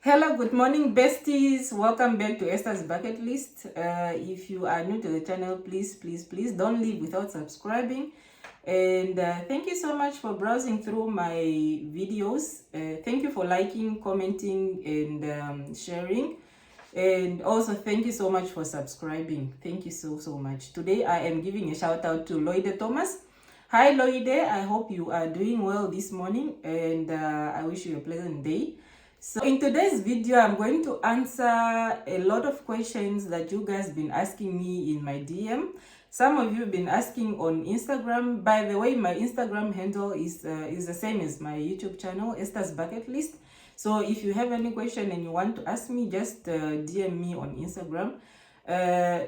Hello, good morning, besties. Welcome back to Esther's Bucket List. If you are new to the channel, please don't leave without subscribing. And thank you so much for browsing through my videos. Thank you for liking, commenting, and sharing. And also thank you so much for subscribing. Thank you so much. Today I am giving a shout out to Loide Thomas. Hi Loide, I hope you are doing well this morning, and I wish you a pleasant day. So in today's video, I'm going to answer a lot of questions that you guys been asking me in my DM. Some of you have been asking on Instagram. By the way, my Instagram handle is the same as my YouTube channel, Esther's Bucket List. So if you have any question and you want to ask me, just DM me on Instagram.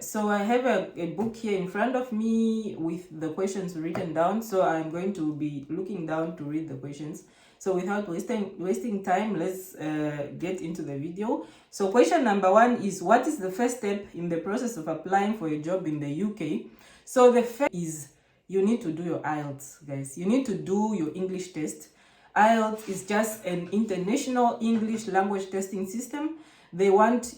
So I have a book here in front of me with the questions written down. So I'm going to be looking down to read the questions. So without wasting time, let's get into the video. So question number 1 is, what is the first step in the process of applying for a job in the UK? So the first is you need to do your IELTS, guys. You need to do your English test. IELTS is just an international English language testing system. They want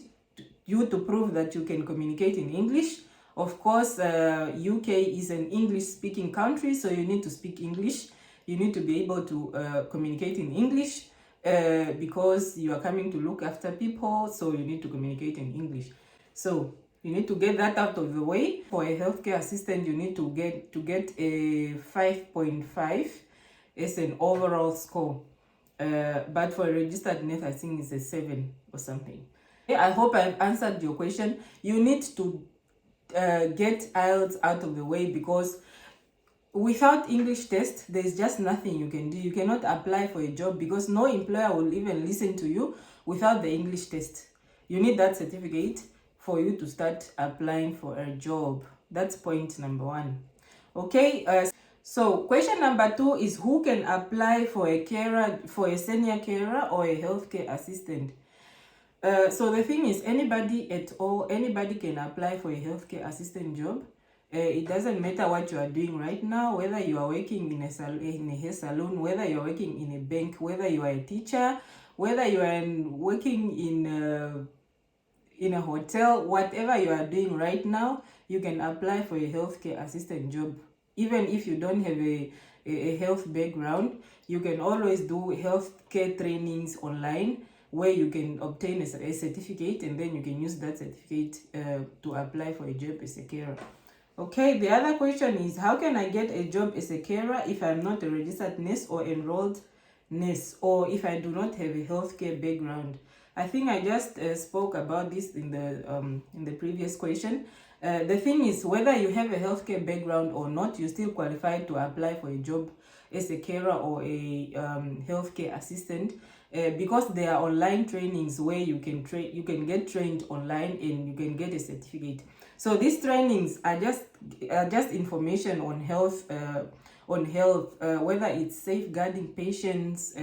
you to prove that you can communicate in English. Of course, UK is an English-speaking country, so you need to speak English. You need to be able to communicate in English because you are coming to look after people, so you need to communicate in English. So you need to get that out of the way. For a healthcare assistant, you need to get a 5.5 as an overall score. But for a registered nurse, I think it's a 7 or something. I hope I've answered your question. You need to get IELTS out of the way, because without English test, there's just nothing you can do. You cannot apply for a job because no employer will even listen to you without the English test. You need that certificate for you to start applying for a job. That's point number 1. Okay. So question number 2 is, who can apply for a carer, for a senior carer or a healthcare assistant? So the thing is, anybody at all, anybody can apply for a healthcare assistant job. It doesn't matter what you are doing right now, whether you are working in a hair salon, whether you are working in a bank, whether you are a teacher, whether you are working in a hotel, whatever you are doing right now, you can apply for a healthcare assistant job. Even if you don't have a health background, you can always do healthcare trainings online where you can obtain a certificate, and then you can use that certificate to apply for a job as a carer. Okay, the other question is, how can I get a job as a carer if I'm not a registered nurse or enrolled nurse, or if I do not have a healthcare background? I think I just spoke about this in the previous question. The thing is, whether you have a healthcare background or not, you still qualify to apply for a job as a carer or a healthcare assistant, because there are online trainings where you can get trained online and you can get a certificate. So these trainings are just information on health, whether it's safeguarding patients,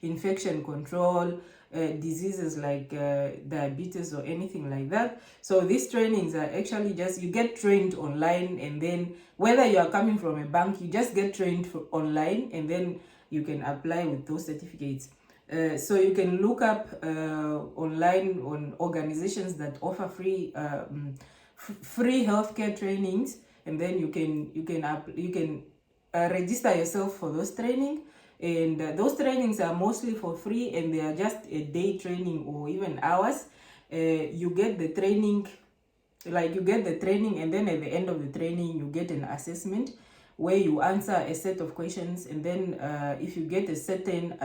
infection control, diseases like diabetes or anything like that. So these trainings are actually just, you get trained online, and then whether you are coming from a bank, you just get trained online, and then you can apply with those certificates. So you can look up online on organizations that offer free healthcare trainings, and then you can register yourself for those training. And those trainings are mostly for free, and they are just a day training or even hours. You get the training, and then at the end of the training you get an assessment where you answer a set of questions, and then if you get a certain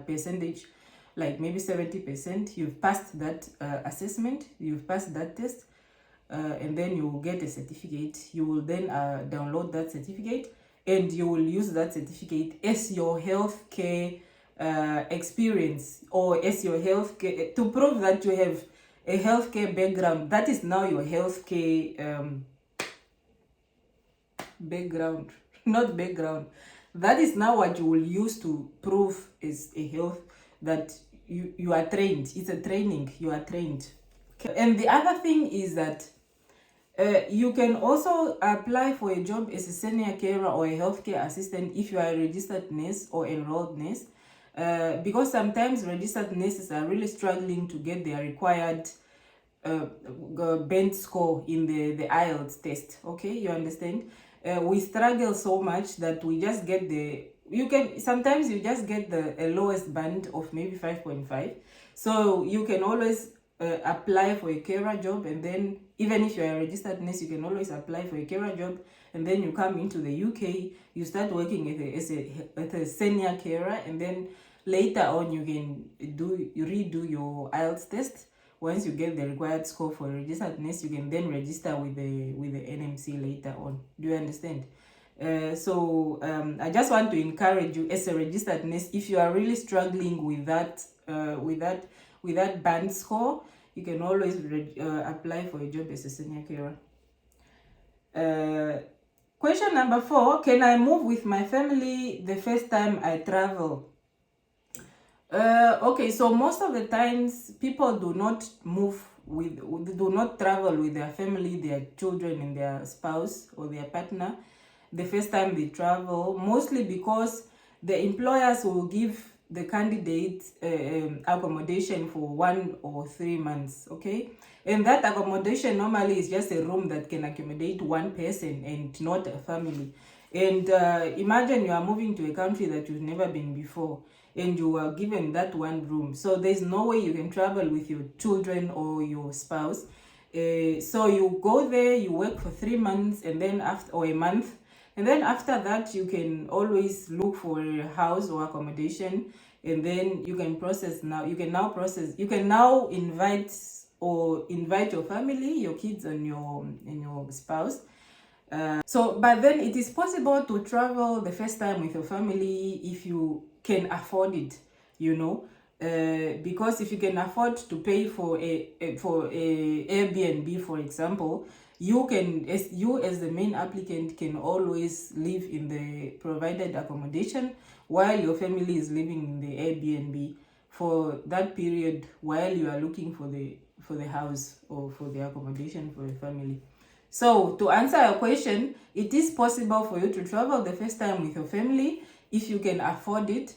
percentage, like maybe 70%, you've passed that assessment, you've passed that test, and then you will get a certificate. You will then download that certificate, and you will use that certificate as your healthcare experience, or as your healthcare, to prove that you have a healthcare background. That is now your healthcare background, not background. That is now what you will use to prove is a health, that you are trained. It's a training, you are trained. Okay. And the other thing is that you can also apply for a job as a senior carer or a healthcare assistant if you are a registered nurse or enrolled nurse. because sometimes registered nurses are really struggling to get their required band score in the IELTS test. Okay, you understand? We struggle so much that we just get sometimes you just get the lowest band of maybe 5.5. So you can always apply for a carer job, and then even if you're a registered nurse, you can always apply for a carer job, and then you come into the UK, you start working as a senior carer, and then later on you can redo your IELTS test. Once you get the required score for a registered nurse, you can then register with the NMC later on. Do you understand? So I just want to encourage you as a registered nurse, if you are really struggling with that band score, you can always apply for a job as a senior carer. Question number 4, can I move with my family the first time I travel? Okay, so most of the times people do not do not travel with their family, their children and their spouse or their partner the first time they travel, mostly because the employers will give the candidate accommodation for 1 or 3 months, okay? And that accommodation normally is just a room that can accommodate one person and not a family. And imagine you are moving to a country that you've never been before, and you are given that one room. So there's no way you can travel with your children or your spouse. So you go there, you work for 3 months, and then or a month, and then after that you can always look for a house or accommodation, and then you can now invite your family, your kids and your spouse. But then it is possible to travel the first time with your family if you can afford it, because if you can afford to pay for a Airbnb, for example, you as the main applicant can always live in the provided accommodation while your family is living in the Airbnb for that period while you are looking for the house or for the accommodation for your family. So to answer your question, it is possible for you to travel the first time with your family if you can afford it,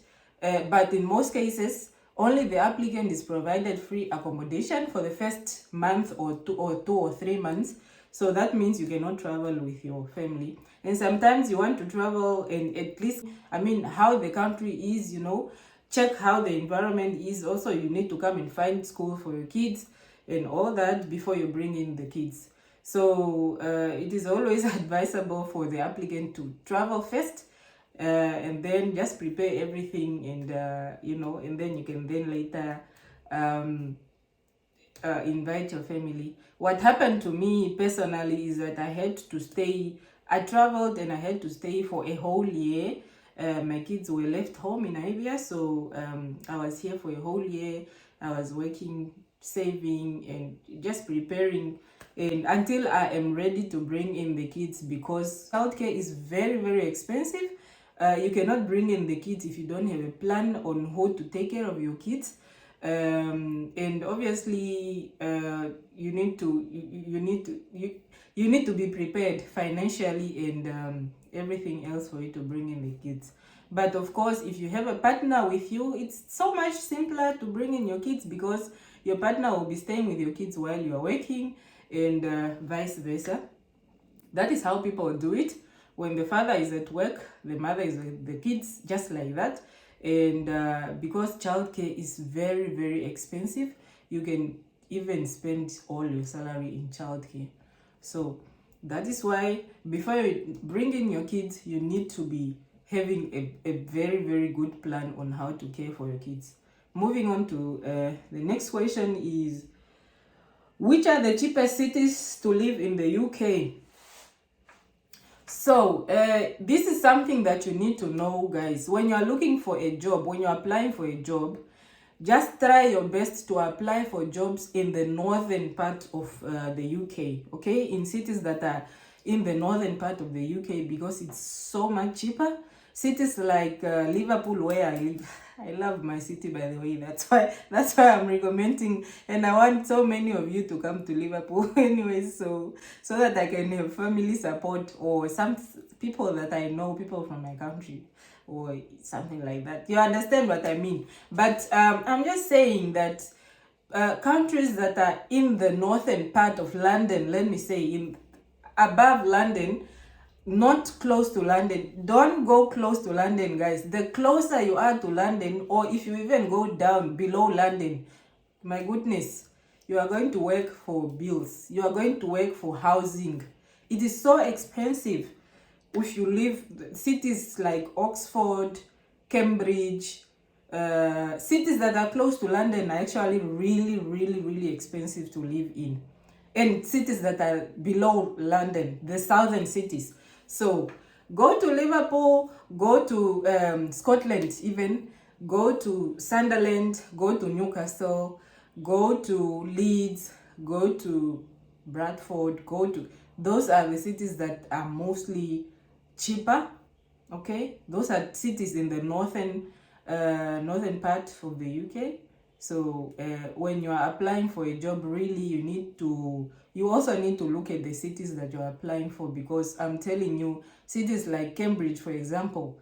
but in most cases only the applicant is provided free accommodation for the first month or 2 or 3 months. So that means you cannot travel with your family. And sometimes you want to travel and at least, how the country is, check how the environment is. Also, you need to come and find school for your kids and all that before you bring in the kids. So it is always advisable for the applicant to travel first, and then just prepare everything, and and then you can then later invite your family. What happened to me personally is that I traveled and I had to stay for a whole year. My kids were left home in Arabia, so I was here for a whole year. I was working, saving, and just preparing, and until I am ready to bring in the kids, because childcare is very, very expensive. You cannot bring in the kids if you don't have a plan on how to take care of your kids. And obviously you need to be prepared financially and everything else for you to bring in the kids. But of course, if you have a partner with you, it's so much simpler to bring in your kids, because your partner will be staying with your kids while you are working, and vice versa. That is how people do it. When the father is at work, the mother is with the kids, just like that. And because childcare is very, very expensive, you can even spend all your salary in childcare. So that is why before you bring in your kids, you need to be having a very, very good plan on how to care for your kids. Moving on to the next question is, which are the cheapest cities to live in the UK? So this is something that you need to know, guys. When you are looking for a job, when you are applying for a job, just try your best to apply for jobs in the northern part of the UK, okay? In cities that are in the northern part of the UK, because it's so much cheaper. Cities like Liverpool, where I live. I love my city, by the way. That's why I'm recommending, and I want so many of you to come to Liverpool anyways, so that I can have family support, or some people that I know, people from my country. or something like that. You understand what I mean? But I'm just saying that countries that are in the northern part of London, let me say, in above London, not close to London. Don't go close to London, guys. The closer you are to London, or if you even go down below London, my goodness, you are going to work for bills. You are going to work for housing. It is so expensive. If you live cities like Oxford, Cambridge, cities that are close to London are actually really expensive to live in. And cities that are below London, the southern cities. So go to Liverpool, go to Scotland even, go to Sunderland, go to Newcastle, go to Leeds, go to Bradford, those are the cities that are mostly cheaper. Okay, those are cities in the northern part of the UK. So when you are applying for a job, really you also need to look at the cities that you are applying for, because I'm telling you, cities like Cambridge, for example,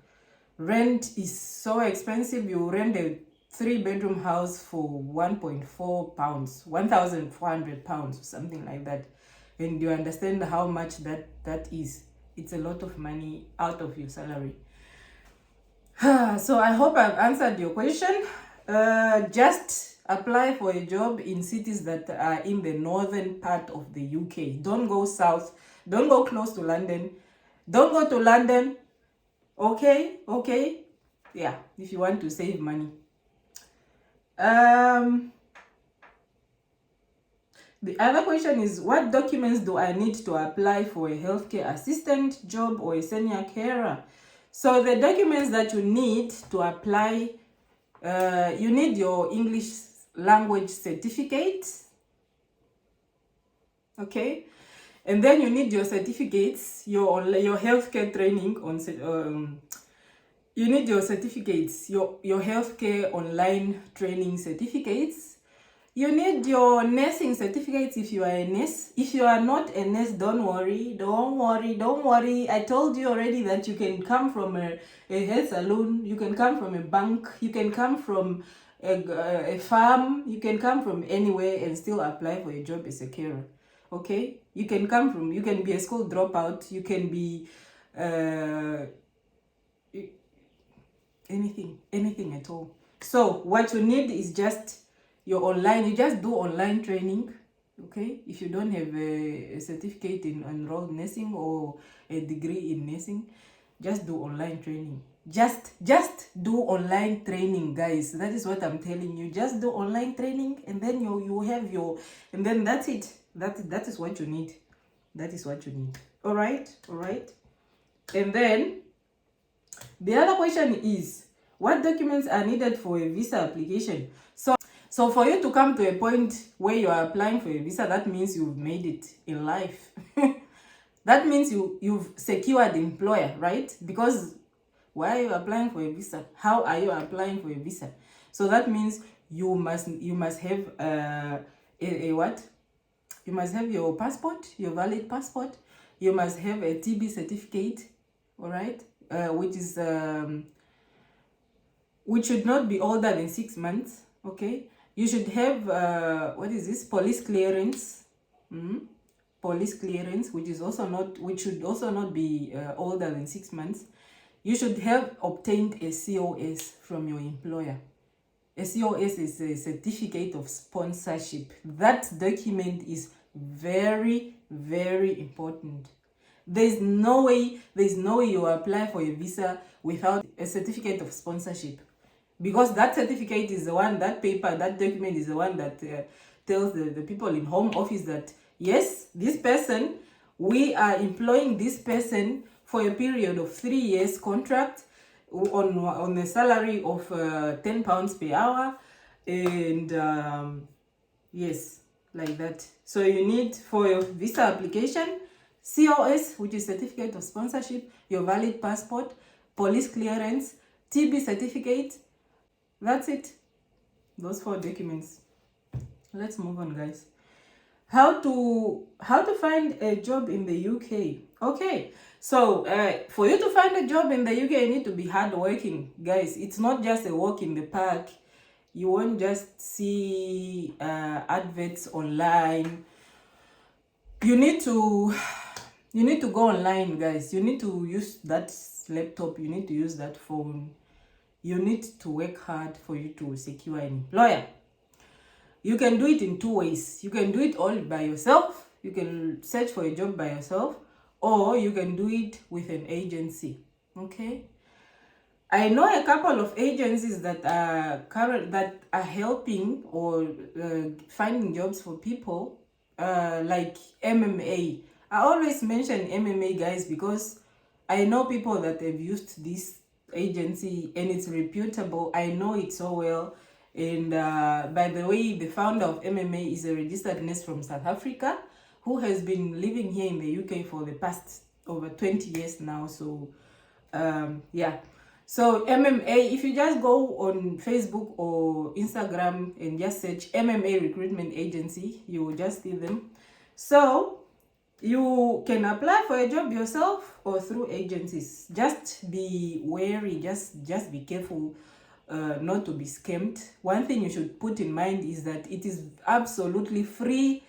rent is so expensive. You rent a 3-bedroom house for £1.4, £1,400, something like that. And you understand how much that is. It's a lot of money out of your salary. So I hope I've answered your question. Just apply for a job in cities that are in the northern part of the UK. Don't go south. Don't go close to London. Don't go to London. Okay? Yeah, if you want to save money. The other question is, what documents do I need to apply for a healthcare assistant job or a senior carer? So the documents that you need to apply, you need your English language certificate, okay? And then you need your certificates, your healthcare training you need your certificates, your healthcare online training certificates. You need your nursing certificates if you are a nurse. If you are not a nurse, don't worry. I told you already that you can come from a health salon, you can come from a bank, you can come from a farm, you can come from anywhere and still apply for a job as a carer. Okay? You can be a school dropout, you can be anything at all. So what you need is just you just do online training, okay? If you don't have a certificate in enrolled nursing or a degree in nursing, just do online training. Just do online training, guys. That is what I'm telling you. Just do online training, and then you have and then that's it. That is what you need. That is what you need. All right. And then the other question is, what documents are needed for a visa application? So for you to come to a point where you are applying for a visa, that means you've made it in life. That means you've secured the employer, right? Because why are you applying for a visa? How are you applying for a visa? So that means you must have a what? You must have your passport, your valid passport. You must have a TB certificate, all right? Which should not be older than 6 months, okay? You should have police clearance. Police clearance, which should also not be older than 6 months. You should have obtained a COS from your employer. A COS is a certificate of sponsorship. That document is very important. There's no way you apply for a visa without a certificate of sponsorship, because that certificate is the one, that document is the one that tells the people in Home Office that yes, this person, we are employing this person for a period of 3 years contract on a salary of £10 per hour, and yes, like that. So you need, for your visa application, COS, which is certificate of sponsorship, your valid passport, police clearance, TB certificate. That's it. Those 4 documents. Let's move on, guys. How to find a job in the UK. Okay, so for you to find a job in the UK, you need to be hardworking, guys. It's not just a walk in the park. You won't just see adverts online. You need to go online, guys. You need to use that laptop. You need to use that phone. You need to work hard for you to secure an employer. You can do it in two ways. You can do it all by yourself. You can search for a job by yourself, or you can do it with an agency. Okay, I know a couple of agencies that are helping or finding jobs for people, like MMA. I always mention MMA, guys, because I know people that have used this agency and it's reputable. I know it so well. And by the way, the founder of MMA is a registered nurse from South Africa who has been living here in the UK for the past over 20 years now. So yeah, so MMA, if you just go on Facebook or Instagram and just search MMA recruitment agency, you will just see them. So you can apply for a job yourself or through agencies. Just be wary, just be careful not to be scammed. One thing you should put in mind is that it is absolutely free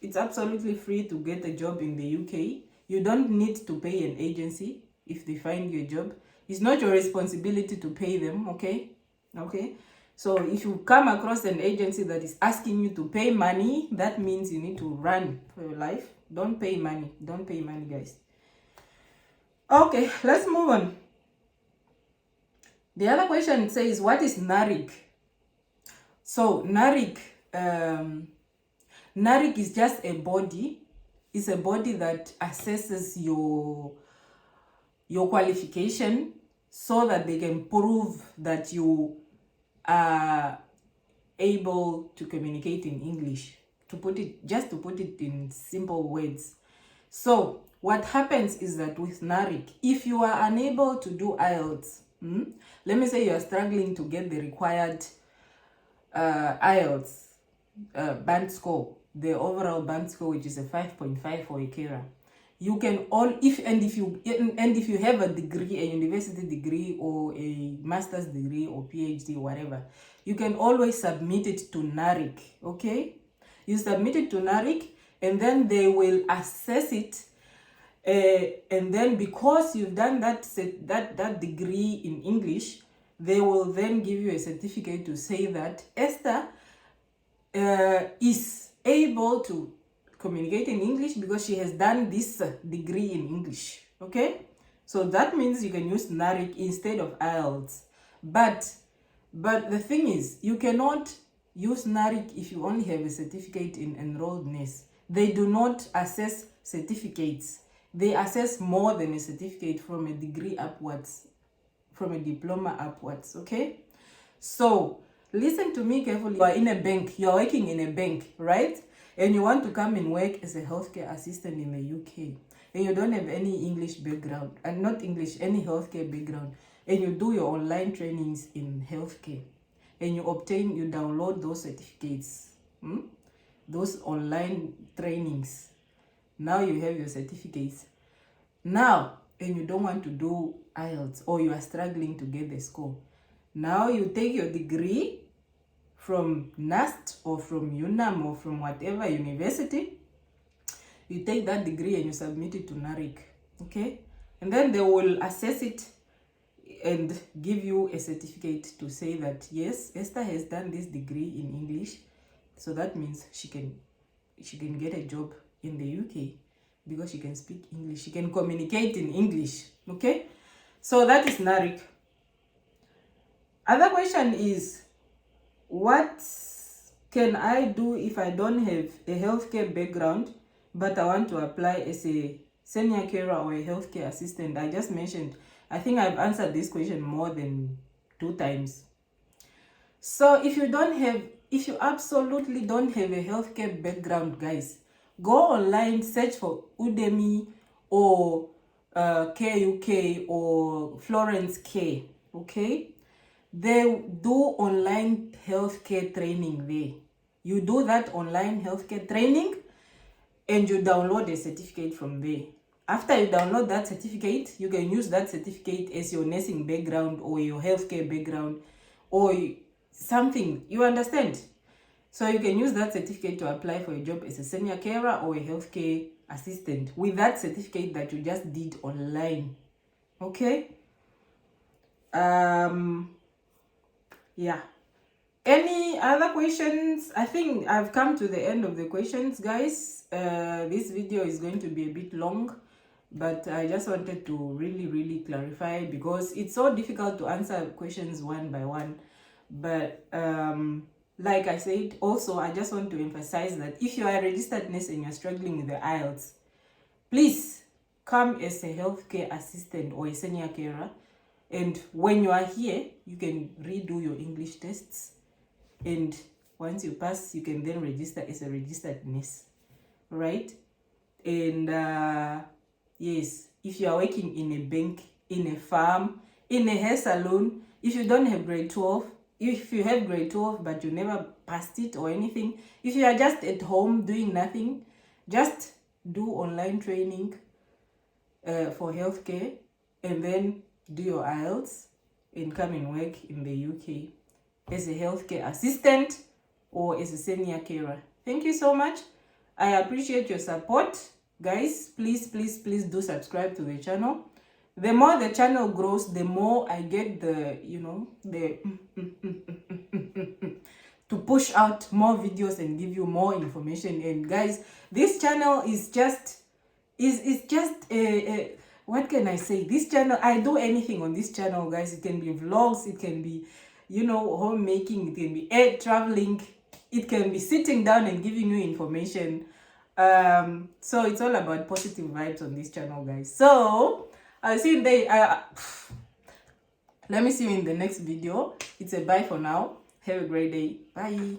it's absolutely free to get a job in the UK. You don't need to pay an agency if they find you a job. It's not your responsibility to pay them, okay? Okay. So if you come across an agency that is asking you to pay money, that means you need to run for your life. Don't pay money. Don't pay money, guys. Okay, let's move on. The other question says, what is Narik? So Narik, Narik is just a body. It's a body that assesses your qualification so that they can prove that you are able to communicate in English. To put it in simple words. So what happens is that with Narik, if you are unable to do IELTS, let me say you are struggling to get the required IELTS band score, the overall band score, which is a 5.5 for a carer. You can if you have a degree, a university degree or a master's degree or PhD, whatever, you can always submit it to Narik. Okay, you submit it to Narik, and then they will assess it. And then because you've done that degree in English, they will then give you a certificate to say that Esther is able to communicate in English because she has done this degree in English. Okay, so that means you can use Narik instead of IELTS. But the thing is, you cannot use Narik if you only have a certificate in enrolled nurse. They do not assess certificates. They assess more than a certificate, from a degree upwards, from a diploma upwards. Okay, so listen to me carefully. You are in a bank, you are working in a bank, right? And you want to come and work as a healthcare assistant in the UK, and you don't have any English background, and not English, any healthcare background, and you do your online trainings in healthcare, and you download those certificates, those online trainings. Now you have your certificates. Now, and you don't want to do IELTS, or you are struggling to get the score. Now you take your degree from NAST or from UNAM or from whatever university. You take that degree and you submit it to Narik. Okay? And then they will assess it and give you a certificate to say that, yes, Esther has done this degree in English. So that means she can get a job in the UK because she can speak English. She can communicate in English. Okay? So that is Narik. Other question is, what can I do if I don't have a healthcare background, but I want to apply as a senior carer or a healthcare assistant? I just mentioned, I think I've answered this question more than 2 times. So if you absolutely don't have a healthcare background, guys, go online, search for Udemy or KUK or Florence Care. Okay, they do online healthcare training there. You do that online healthcare training, and you download a certificate from there. After you download that certificate, you can use that certificate as your nursing background or your healthcare background or something. You understand? So you can use that certificate to apply for a job as a senior carer or a healthcare assistant with that certificate that you just did online. Okay? Yeah. Any other questions? I think I've come to the end of the questions, guys. This video is going to be a bit long, but I just wanted to really clarify, because it's so difficult to answer questions one by one. But like I said, also I just want to emphasize that if you are a registered nurse and you're struggling with the IELTS, please come as a healthcare assistant or a senior carer, and when you are here, you can redo your English tests, and once you pass, you can then register as a registered nurse, right? And yes, if you are working in a bank, in a farm, in a hair salon, if you don't have grade 12, if you have grade 12 but you never passed it or anything, if you are just at home doing nothing, just do online training for healthcare, and then do your IELTS and come and work in the UK as a healthcare assistant or as a senior carer. Thank you so much. I appreciate your support, guys. Please do subscribe to the channel. The more the channel grows, the more I get the, to push out more videos and give you more information. And guys, this channel is just a what can I say? This channel, I do anything on this channel, guys. It can be vlogs, it can be, homemaking, it can be air traveling, it can be sitting down and giving you information. So it's all about positive vibes on this channel, guys. So I'll see you there. Let me see you in the next video. It's a bye for now. Have a great day. Bye.